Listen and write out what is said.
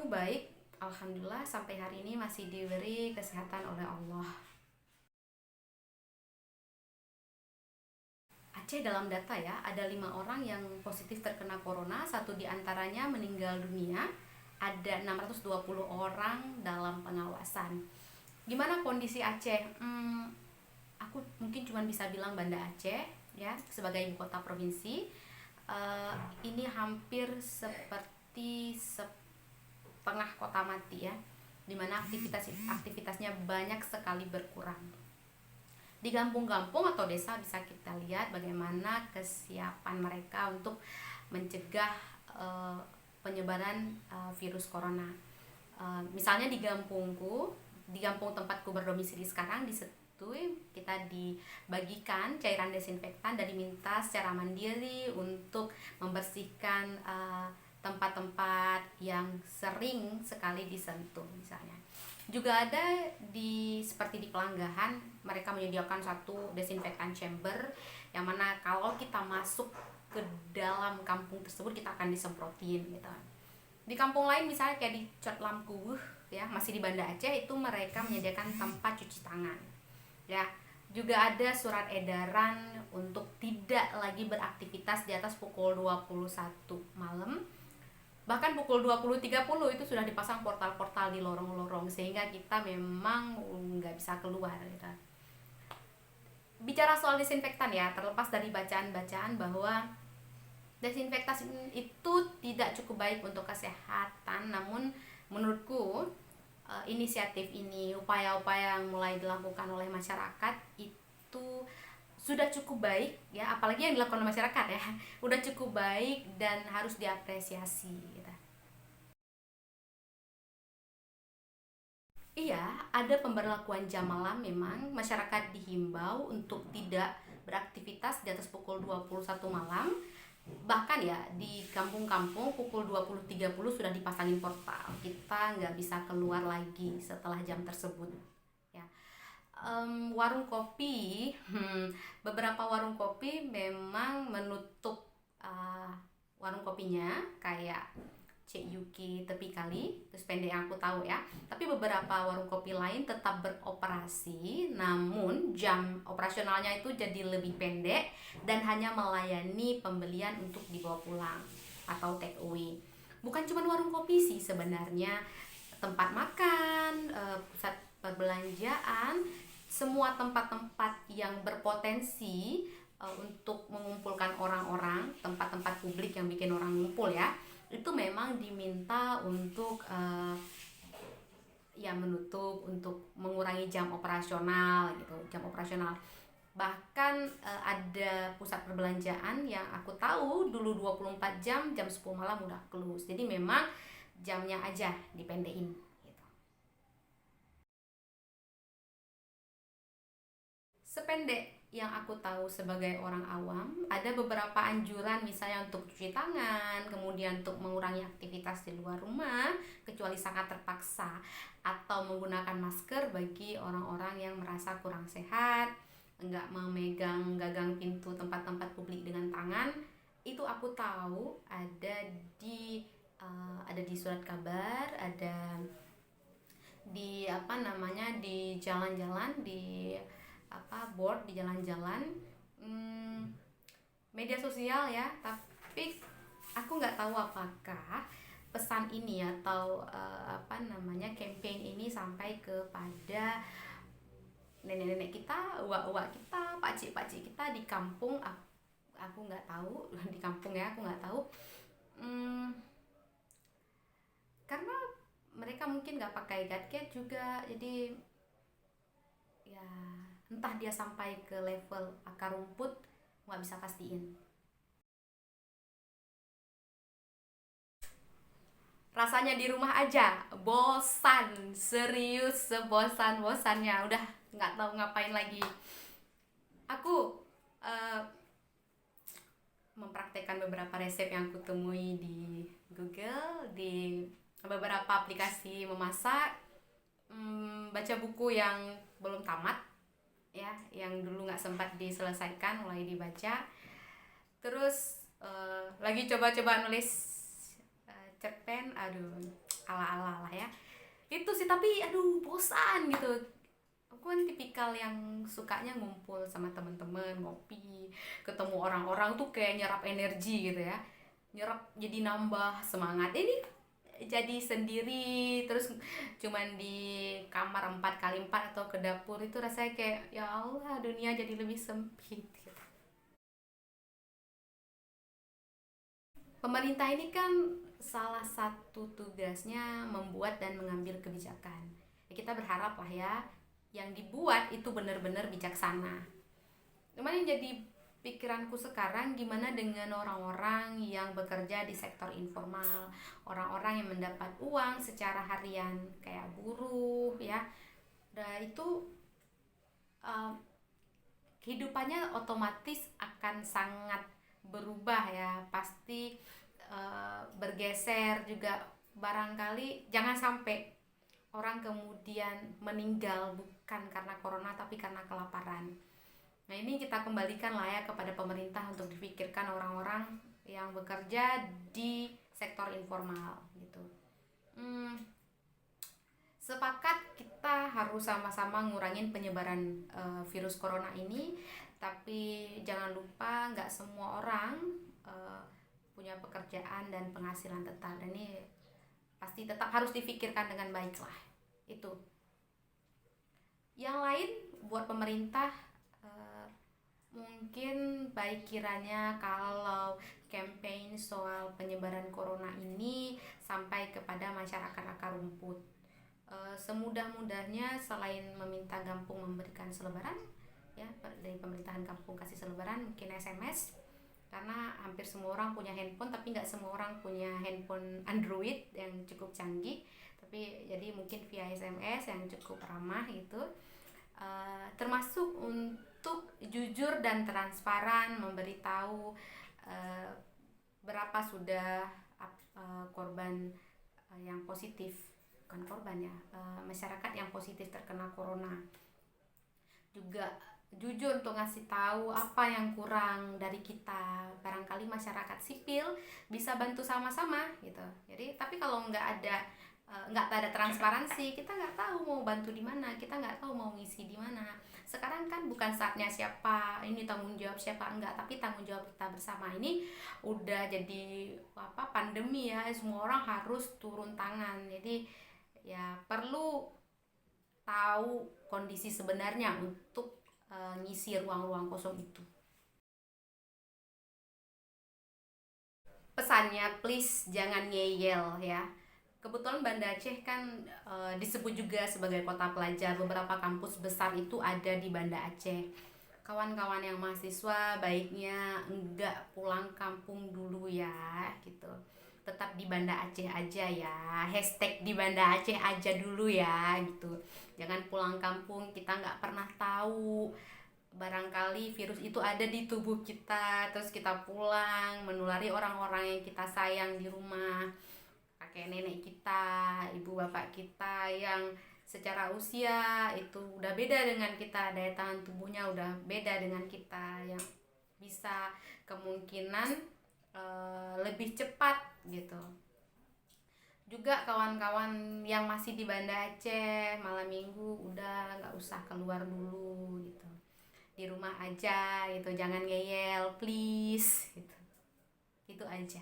baik, alhamdulillah sampai hari ini masih diberi kesehatan oleh Allah. Aceh dalam data ya, ada 5 orang yang positif terkena corona, satu diantaranya meninggal dunia, ada 620 orang dalam pengawasan. Gimana kondisi Aceh? Aku mungkin cuma bisa bilang Banda Aceh ya, sebagai ibu kota provinsi. Ini hampir seperti setengah kota mati ya, dimana aktivitasnya banyak sekali berkurang. Di kampung-kampung atau desa bisa kita lihat bagaimana kesiapan mereka untuk mencegah penyebaran virus corona. Misalnya di kampungku, di kampung tempatku berdomisili sekarang, di situ kita dibagikan cairan desinfektan dan diminta secara mandiri untuk membersihkan tempat-tempat yang sering sekali disentuh misalnya. Juga ada seperti di Pelanggahan, mereka menyediakan satu desinfektan chamber yang mana kalau kita masuk ke dalam kampung tersebut kita akan disemprotin gitu. Di kampung lain misalnya kayak di Cot Lamkuh ya, masih di Banda Aceh, itu mereka menyediakan tempat cuci tangan. Ya, juga ada surat edaran untuk tidak lagi beraktivitas di atas pukul 21 malam. Bahkan pukul 20.30 itu sudah dipasang portal-portal di lorong-lorong sehingga kita memang nggak bisa keluar gitu. Bicara soal desinfektan ya, terlepas dari bacaan-bacaan bahwa desinfektan itu tidak cukup baik untuk kesehatan, namun menurutku inisiatif ini, upaya-upaya yang mulai dilakukan oleh masyarakat itu sudah cukup baik ya, apalagi yang dilakukan oleh masyarakat ya, udah cukup baik dan harus diapresiasi gitu. Iya, ada pemberlakuan jam malam, memang masyarakat dihimbau untuk tidak beraktivitas di atas pukul 21 malam. Bahkan ya di kampung-kampung pukul 20.30 sudah dipasangin portal. Kita nggak bisa keluar lagi setelah jam tersebut. Ya. Warung kopi, beberapa warung kopi memang menutup warung kopinya, kayak Cik Yuki tepi kali, terus pendek yang aku tahu ya. Tapi beberapa warung kopi lain tetap beroperasi, namun jam operasionalnya itu jadi lebih pendek dan hanya melayani pembelian untuk dibawa pulang atau take away. Bukan cuma warung kopi sih sebenarnya, tempat makan, pusat perbelanjaan, semua tempat-tempat yang berpotensi untuk mengumpulkan orang-orang, tempat-tempat publik yang bikin orang ngumpul ya, itu memang diminta untuk ya menutup, untuk mengurangi jam operasional gitu, jam operasional. Bahkan ada pusat perbelanjaan yang aku tahu dulu 24 jam, jam 10 malam udah close. Jadi memang jamnya aja dipendekin gitu. Sependek yang aku tahu sebagai orang awam, ada beberapa anjuran misalnya untuk cuci tangan, kemudian untuk mengurangi aktivitas di luar rumah kecuali sangat terpaksa, atau menggunakan masker bagi orang-orang yang merasa kurang sehat, enggak memegang gagang pintu tempat-tempat publik dengan tangan. Itu aku tahu ada di surat kabar, ada di di jalan-jalan, di board di jalan-jalan, media sosial ya. Tapi aku nggak tahu apakah pesan ini atau campaign ini sampai kepada nenek-nenek kita, uak-uak kita, pakcik-pakcik kita di kampung. Aku nggak tahu di kampung ya, aku nggak tahu. Karena mereka mungkin nggak pakai gadget juga, jadi ya entah dia sampai ke level akar rumput, nggak bisa pastiin. Rasanya di rumah aja bosan, serius, sebosan-bosannya, udah nggak tahu ngapain lagi. Aku mempraktekkan beberapa resep yang aku temui di Google, di beberapa aplikasi memasak, baca buku yang belum tamat ya, yang dulu nggak sempat diselesaikan mulai dibaca. Terus lagi coba-coba nulis cerpen, aduh ala-ala lah ya. Itu sih, tapi aduh bosan gitu. Aku kan tipikal yang sukanya ngumpul sama temen-temen, ngopi, ketemu orang-orang tuh kayak nyerap energi gitu ya, nyerap jadi nambah semangat. Ini jadi sendiri terus cuman di kamar 4x4 atau ke dapur, itu rasanya kayak ya Allah, dunia jadi lebih sempit gitu. Pemerintah ini kan salah satu tugasnya membuat dan mengambil kebijakan. Ya, kita berharap lah ya yang dibuat itu benar-benar bijaksana. Cuman yang jadi pikiranku sekarang, gimana dengan orang-orang yang bekerja di sektor informal, orang-orang yang mendapat uang secara harian kayak buruh ya. Dan itu uh, kehidupannya otomatis akan sangat berubah ya, pasti bergeser juga. Barangkali jangan sampai orang kemudian meninggal bukan karena corona tapi karena kelaparan. Nah, ini kita kembalikan lah ya kepada pemerintah untuk dipikirkan orang-orang yang bekerja di sektor informal gitu. Sepakat kita harus sama-sama ngurangin penyebaran virus corona ini, tapi jangan lupa nggak semua orang punya pekerjaan dan penghasilan tetap, dan ini pasti tetap harus difikirkan dengan baik lah. Itu yang lain buat pemerintah, mungkin baik kiranya kalau campaign soal penyebaran corona ini sampai kepada masyarakat akar rumput. Semudah-mudahnya selain meminta Gampung memberikan selebaran ya, dari pemerintahan Kampung kasih selebaran, mungkin SMS, karena hampir semua orang punya handphone tapi nggak semua orang punya handphone Android yang cukup canggih, tapi jadi mungkin via SMS yang cukup ramah gitu. Termasuk untuk jujur dan transparan memberitahu berapa sudah korban yang positif, bukan korban ya, masyarakat yang positif terkena corona. Juga jujur untuk ngasih tahu apa yang kurang dari kita, barangkali masyarakat sipil bisa bantu sama-sama gitu. Jadi tapi kalau nggak ada transparansi, kita nggak tahu mau bantu di mana, kita nggak tahu mau ngisi di mana. Sekarang kan bukan saatnya siapa ini tanggung jawab siapa enggak, tapi tanggung jawab kita bersama. Ini udah jadi pandemi ya, semua orang harus turun tangan. Jadi ya perlu tahu kondisi sebenarnya untuk ngisi ruang-ruang kosong itu. Pesannya, please jangan ngeyel ya. Kebetulan Banda Aceh kan disebut juga sebagai kota pelajar. Beberapa kampus besar itu ada di Banda Aceh. Kawan-kawan yang mahasiswa baiknya enggak pulang kampung dulu ya gitu. Tetap di Banda Aceh aja ya. Hashtag di Banda Aceh aja dulu ya gitu. Jangan pulang kampung, kita nggak pernah tahu. Barangkali virus itu ada di tubuh kita, terus kita pulang menulari orang-orang yang kita sayang di rumah, kakek nenek kita, ibu bapak kita yang secara usia itu udah beda dengan kita, daya tahan tubuhnya udah beda dengan kita, yang bisa kemungkinan lebih cepat gitu. Juga kawan-kawan yang masih di Banda Aceh malam minggu udah nggak usah keluar dulu gitu, di rumah aja gitu, jangan ngeyel please gitu. Itu aja.